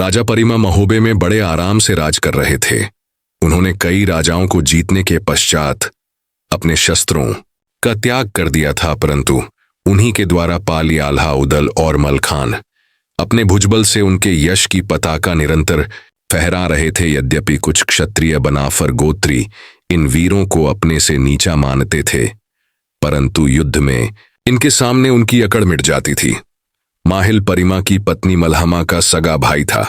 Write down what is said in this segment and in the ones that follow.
राजा परिमा महोबे में बड़े आराम से राज कर रहे थे। उन्होंने कई राजाओं को जीतने के पश्चात अपने शस्त्रों का त्याग कर दिया था, परंतु उन्हीं के द्वारा पाली, आल्हा, उदल और मलखान अपने भुजबल से उनके यश की पताका निरंतर फहरा रहे थे। यद्यपि कुछ क्षत्रिय बनाफर गोत्री इन वीरों को अपने से नीचा मानते थे, परंतु युद्ध में इनके सामने उनकी अकड़ मिट जाती थी। माहिल परिमा की पत्नी मलहमा का सगा भाई था,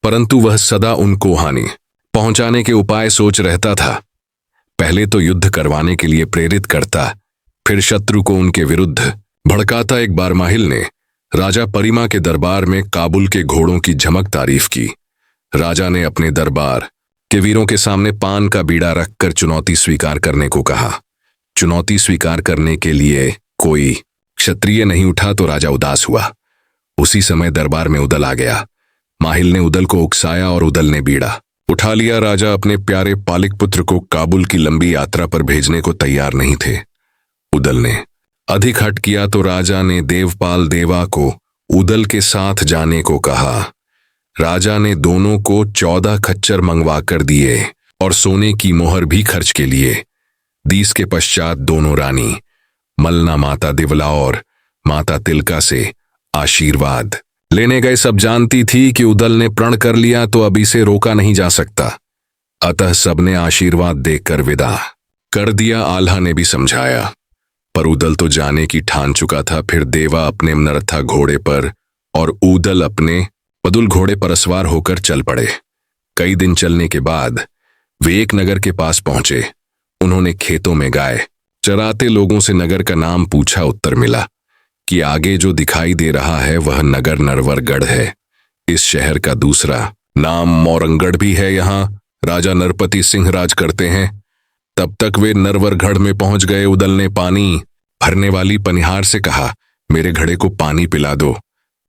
परंतु वह सदा उनको हानि पहुंचाने के उपाय सोच रहता था। पहले तो युद्ध करवाने के लिए प्रेरित करता, फिर शत्रु को उनके विरुद्ध भड़काता। एक बार माहिल ने राजा परिमा के दरबार में काबुल के घोड़ों की झमक तारीफ की। राजा ने अपने दरबार के वीरों के सामने पान का बीड़ा रखकर चुनौती स्वीकार करने को कहा। चुनौती स्वीकार करने के लिए कोई क्षत्रिय नहीं उठा तो राजा उदास हुआ। उसी समय दरबार में उदल आ गया। माहिल ने उदल को उकसाया और उदल ने बीड़ा उठा लिया। राजा अपने प्यारे पालिक पुत्र को काबुल की लंबी यात्रा पर भेजने को तैयार नहीं थे। उदल ने अधिक हठ किया तो राजा ने देवपाल देवा को उदल के साथ जाने को कहा। राजा ने दोनों को 14 खच्चर मंगवा कर दिए और सोने की मोहर भी खर्च के लिए दी। इसके पश्चात दोनों रानी मलना माता दिवला और माता तिलका से आशीर्वाद लेने गए। सब जानती थी कि उदल ने प्रण कर लिया तो अब इसे रोका नहीं जा सकता, अतः सबने आशीर्वाद देकर विदा कर दिया। आल्हा ने भी समझाया, पर उदल तो जाने की ठान चुका था। फिर देवा अपने नरथा घोड़े पर और उदल अपने पदुल घोड़े पर सवार होकर चल पड़े। कई दिन चलने के बाद वे एक नगर के पास पहुंचे। उन्होंने खेतों में गाय चराते लोगों से नगर का नाम पूछा। उत्तर मिला कि आगे जो दिखाई दे रहा है वह नगर नरवरगढ़ है। इस शहर का दूसरा नाम मोरंगढ़ भी है। यहाँ राजा नरपति सिंह राज करते हैं। तब तक वे नरवरगढ़ में पहुंच गए। उदल ने पानी भरने वाली पनिहार से कहा, मेरे घड़े को पानी पिला दो।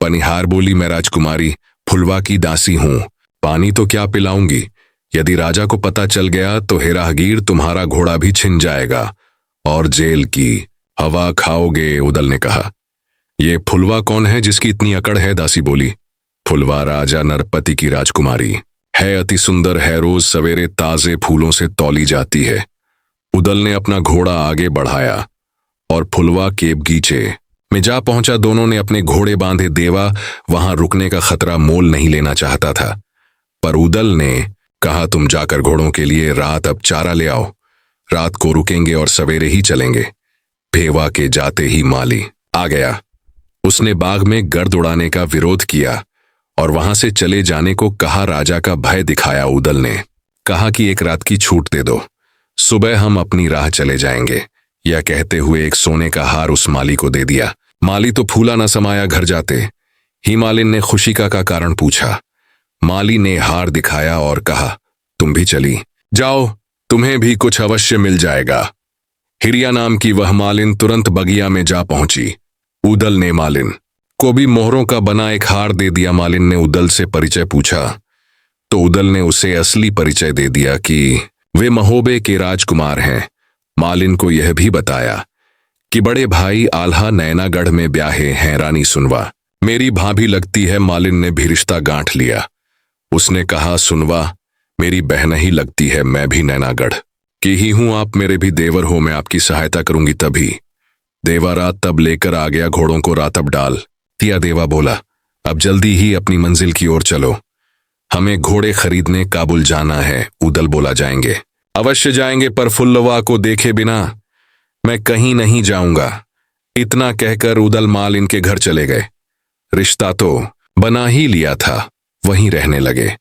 पनिहार बोली, मैं राजकुमारी फुलवा की दासी हूं, पानी तो क्या पिलाऊंगी। यदि राजा को पता चल गया तो हे राहगीर तुम्हारा घोड़ा भी छिन जाएगा और जेल की हवा खाओगे। उदल ने कहा, ये फुलवा कौन है जिसकी इतनी अकड़ है। दासी बोली, फुलवा राजा नरपति की राजकुमारी है, अति सुंदर है, रोज सवेरे ताजे फूलों से तौली जाती है। उदल ने अपना घोड़ा आगे बढ़ाया और फुलवा के बगीचे में जा पहुंचा। दोनों ने अपने घोड़े बांधे। देवा वहां रुकने का खतरा मोल नहीं लेना चाहता था, पर उदल ने कहा, तुम जाकर घोड़ों के लिए रात अब चारा ले आओ। रात को रुकेंगे और सवेरे ही चलेंगे। भेवा के जाते ही माली आ गया। उसने बाग में गर्द उड़ाने का विरोध किया और वहां से चले जाने को कहा। राजा का भय दिखाया। उदल ने कहा कि एक रात की छूट दे दो, सुबह हम अपनी राह चले जाएंगे। यह कहते हुए एक सोने का हार उस माली को दे दिया। माली तो फूला न समाया। घर जाते ही मालिन ने खुशी का कारण पूछा। माली ने हार दिखाया और कहा, तुम भी चली जाओ, तुम्हें भी कुछ अवश्य मिल जाएगा। हिरिया नाम की वह मालिन तुरंत बगिया में जा पहुंची। उदल ने मालिन को भी मोहरों का बना एक हार दे दिया। मालिन ने उदल से परिचय पूछा तो उदल ने उसे असली परिचय दे दिया कि वे महोबे के राजकुमार हैं। मालिन को यह भी बताया कि बड़े भाई आल्हा नैनागढ़ में ब्याहे हैं। रानी सुनवा मेरी भाभी लगती है। मालिन ने भी रिश्ता गांठ लिया। उसने कहा, सुनवा मेरी बहन ही लगती है, मैं भी नैनागढ़ की ही हूं, आप मेरे भी देवर हो, मैं आपकी सहायता करूंगी। तभी देवा रात तब लेकर आ गया। घोड़ों को रातब डाल दिया। देवा बोला, अब जल्दी ही अपनी मंजिल की ओर चलो, हमें घोड़े खरीदने काबुल जाना है। उदल बोला, जाएंगे, अवश्य जाएंगे, पर फुल्लवा को देखे बिना मैं कहीं नहीं जाऊंगा। इतना कहकर उदल माल इनके घर चले गए। रिश्ता तो बना ही लिया था, वहीं रहने लगे।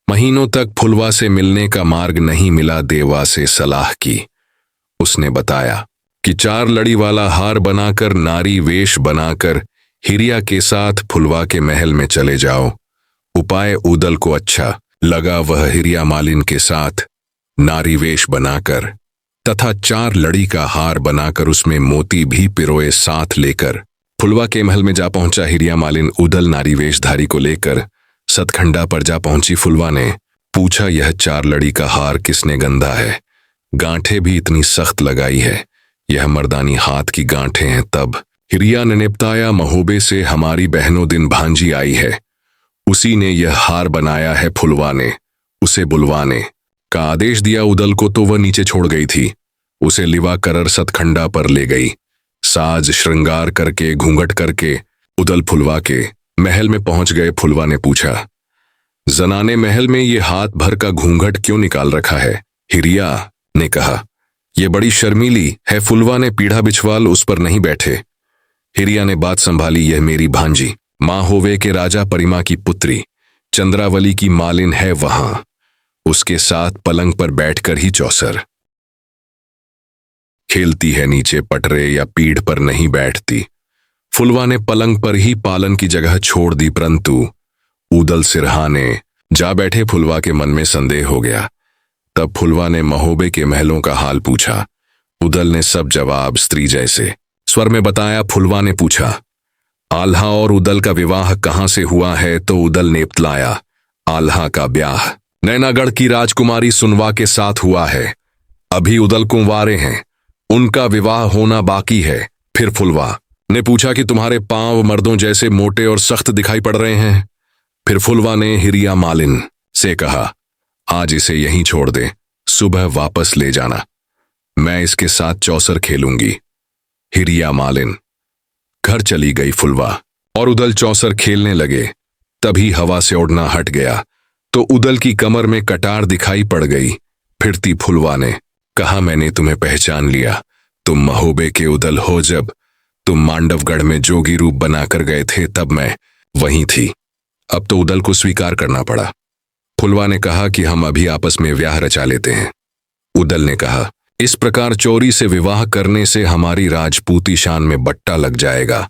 महीनों तक फुलवा से मिलने का मार्ग नहीं मिला। देवा से सलाह की। उसने बताया कि 4 लड़ी वाला हार बनाकर नारी वेश बनाकर हिरिया के साथ फुलवा के महल में चले जाओ। उपाय उदल को अच्छा लगा। वह हिरिया मालिन के साथ नारी वेश बनाकर तथा 4 लड़ी का हार बनाकर उसमें मोती भी पिरोए साथ लेकर फुलवा के महल में जा पहुंचा। हिरिया मालिन उदल नारी वेशधारी को लेकर सतखंडा पर जा पहुंची। फुलवा ने पूछा, यह 4 लड़ी का हार किसने गंधा है? गांठें भी इतनी सख्त लगाई है, यह मर्दानी हाथ की गांठें हैं। तब हिरिया ने निपटाया, महोबे से हमारी बहनों दिन भांजी आई है, उसी ने यह हार बनाया है। फुलवा ने उसे बुलवाने का आदेश दिया। उदल को तो वह नीचे छोड़ गई थी। उसे लिवा करर सतखंडा पर ले गई। साज श्रृंगार करके घूंघट करके उदल फुलवा के महल में पहुंच गए। फुलवा ने पूछा, जनाने महल में ये हाथ भर का घूंघट क्यों निकाल रखा है? हिरिया ने कहा, यह बड़ी शर्मीली है। फुलवा ने पीढ़ा बिछवाल उस पर नहीं बैठे। हिरिया ने बात संभाली, यह मेरी भांजी मां होवे के राजा परिमा की पुत्री चंद्रावली की मालिन है। वहां उसके साथ पलंग पर बैठकर ही चौसर खेलती है। नीचे पटरे या पीढ़ पर नहीं बैठती। फुलवा ने पलंग पर ही पालन की जगह छोड़ दी, परंतु उदल सिरहाने जा बैठे। फुलवा के मन में संदेह हो गया। तब फुलवा ने महोबे के महलों का हाल पूछा। उदल ने सब जवाब स्त्री जैसे स्वर में बताया। फुलवा ने पूछा, आल्हा और उदल का विवाह कहां से हुआ है? तो उदल ने बतलाया, आल्हा का ब्याह नैनागढ़ की राजकुमारी सुनवा के साथ हुआ है। अभी उदल कुंवारे हैं, उनका विवाह होना बाकी है। फिर फुलवा ने पूछा कि तुम्हारे पांव मर्दों जैसे मोटे और सख्त दिखाई पड़ रहे हैं। फिर फुलवा ने हिरिया मालिन से कहा, आज इसे यहीं छोड़ दे, सुबह वापस ले जाना, मैं इसके साथ चौसर खेलूंगी। हिरिया मालिन घर चली गई। फुलवा और उदल चौसर खेलने लगे। तभी हवा से उड़ना हट गया तो उदल की कमर में कटार दिखाई पड़ गई। फिरती फुलवा ने कहा, मैंने तुम्हें पहचान लिया। तुम महोबे के उदल हो। जब तुम मांडवगढ़ में जोगी रूप बनाकर गए थे तब मैं वहीं थी। अब तो उदल को स्वीकार करना पड़ा। फुलवा ने कहा कि हम अभी आपस में ब्याह रचा लेते हैं। उदल ने कहा, इस प्रकार चोरी से विवाह करने से हमारी राजपूती शान में बट्टा लग जाएगा।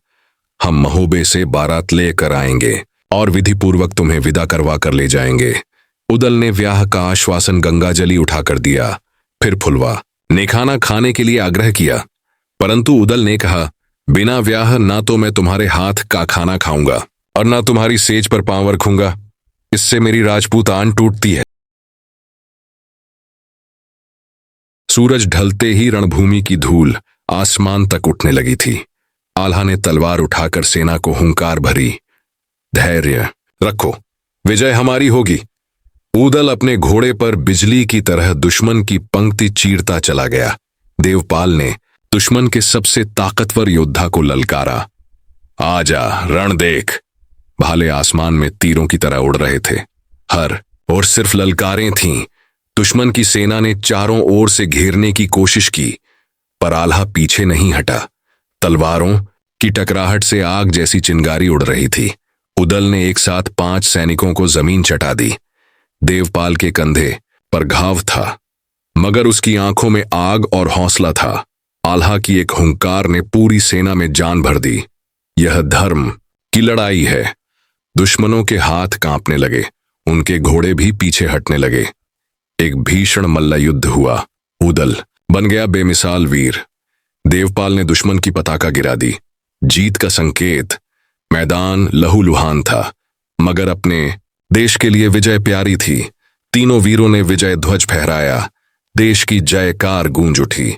हम महोबे से बारात लेकर आएंगे और विधि पूर्वक तुम्हें विदा करवा कर ले जाएंगे। उदल ने ब्याह का आश्वासन गंगाजली उठाकर दिया। फिर फुलवा ने खाना खाने के लिए आग्रह किया, परंतु उदल ने कहा, बिना ब्याह ना तो मैं तुम्हारे हाथ का खाना खाऊंगा और ना तुम्हारी सेज पर पांव रखूंगा। इससे मेरी राजपूत आन टूटती है। सूरज ढलते ही रणभूमि की धूल आसमान तक उठने लगी थी। आल्हा ने तलवार उठाकर सेना को हुंकार भरी, धैर्य रखो, विजय हमारी होगी। उदल अपने घोड़े पर बिजली की तरह दुश्मन की पंक्ति चीरता चला गया। देवपाल ने दुश्मन के सबसे ताकतवर योद्धा को ललकारा, आजा रण देख। भाले आसमान में तीरों की तरह उड़ रहे थे। हर और सिर्फ ललकारें थीं। दुश्मन की सेना ने चारों ओर से घेरने की कोशिश की, पर आल्हा पीछे नहीं हटा। तलवारों की टकराहट से आग जैसी चिंगारी उड़ रही थी। उदल ने एक साथ 5 सैनिकों को जमीन चटा दी। देवपाल के कंधे पर घाव था, मगर उसकी आंखों में आग और हौसला था। आल्हा की एक हुंकार ने पूरी सेना में जान भर दी। यह धर्म की लड़ाई है। दुश्मनों के हाथ कांपने लगे, उनके घोड़े भी पीछे हटने लगे। एक भीषण मल्ल युद्ध हुआ। उदल बन गया बेमिसाल वीर। देवपाल ने दुश्मन की पताका गिरा दी। जीत का संकेत। मैदान लहूलुहान था, मगर अपने देश के लिए विजय प्यारी थी। तीनों वीरों ने विजय ध्वज फहराया। देश की जयकार गूंज उठी।